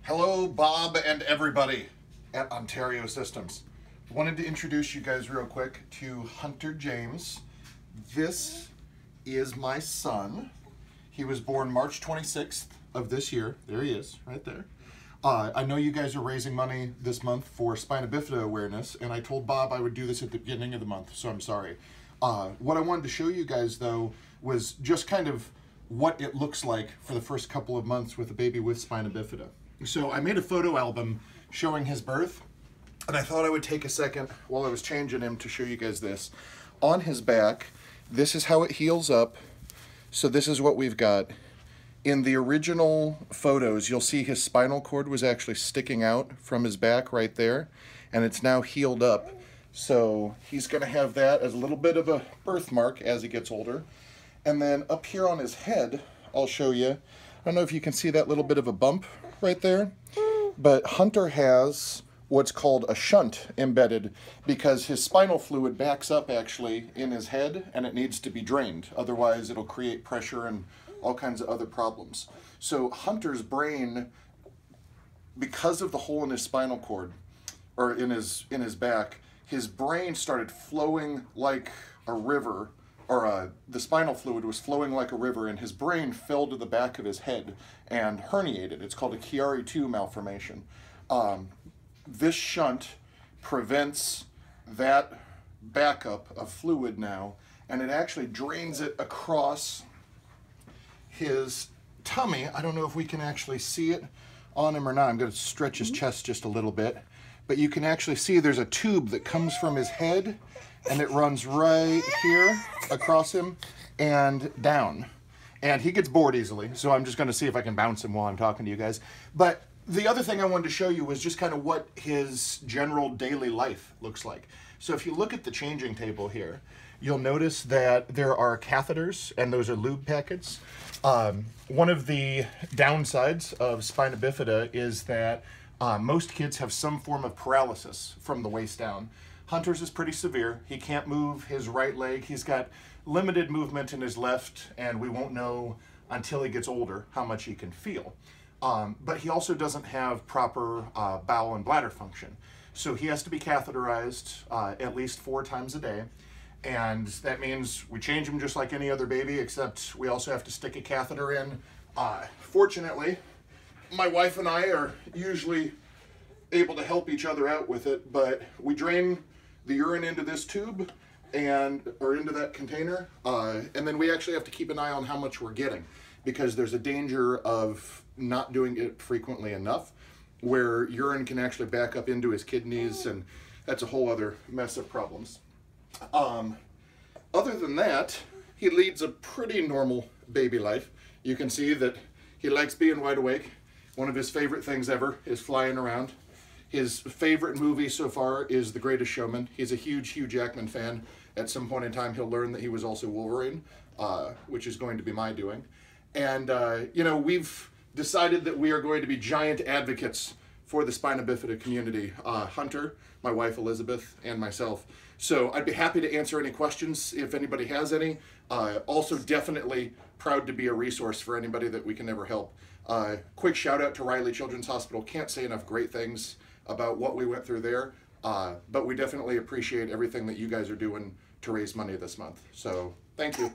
Hello, Bob and everybody at Ontario Systems. Wanted to introduce you guys real quick to Hunter James. This is my son. He was born March 26th of this year. There he is, right there. I know you guys are raising money this month for Spina Bifida awareness, and I told Bob I would do this at the beginning of the month, so I'm sorry. What I wanted to show you guys, though, was just kind of what it looks like for the first couple of months with a baby with Spina Bifida. So I made a photo album showing his birth, and I thought I would take a second while I was changing him to show you guys this. On his back, this is how it heals up. So this is what we've got. In the original photos, you'll see his spinal cord was actually sticking out from his back right there, and it's now healed up. So he's going to have that as a little bit of a birthmark as he gets older. And then up here on his head, I'll show you. I don't know if you can see that little bit of a bump right there, but Hunter has what's called a shunt embedded because his spinal fluid backs up actually in his head and it needs to be drained. Otherwise it'll create pressure and all kinds of other problems. So Hunter's brain, because of the hole in his spinal cord or in his back, his brain started flowing like a river, or the spinal fluid was flowing like a river, and his brain fell to the back of his head and herniated. It's called a Chiari-2 malformation. This shunt prevents that backup of fluid now, and it actually drains it across his tummy. I don't know if we can actually see it on him or not. I'm going to stretch his chest just a little bit, but you can actually see there's a tube that comes from his head and it runs right here across him and down. And he gets bored easily, so I'm just going to see if I can bounce him while I'm talking to you guys. But the other thing I wanted to show you was just kind of what his general daily life looks like. So if you look at the changing table here, you'll notice that there are catheters, and those are lube packets. One of the downsides of Spina Bifida is that most kids have some form of paralysis from the waist down. Hunter's is pretty severe. He can't move his right leg. He's got limited movement in his left, and we won't know until he gets older how much he can feel. But he also doesn't have proper bowel and bladder function. So he has to be catheterized at least 4 times a day. And that means we change him just like any other baby, except we also have to stick a catheter in. Fortunately, my wife and I are usually able to help each other out with it, but we drain the urine into this tube or into that container, and then we actually have to keep an eye on how much we're getting, because there's a danger of not doing it frequently enough where urine can actually back up into his kidneys, and that's a whole other mess of problems. Other than that, he leads a pretty normal baby life. You can see that he likes being wide awake. One of his favorite things ever is flying around. His favorite movie so far is The Greatest Showman. He's a huge Hugh Jackman fan. At some point in time, he'll learn that he was also Wolverine, which is going to be my doing. And, you know, we've decided that we are going to be giant advocates for the Spina Bifida community. Hunter, my wife Elizabeth, and myself. So I'd be happy to answer any questions if anybody has any. Also definitely proud to be a resource for anybody that we can ever help. Quick shout out to Riley Children's Hospital. Can't say enough great things about what we went through there, but we definitely appreciate everything that you guys are doing to raise money this month. So thank you.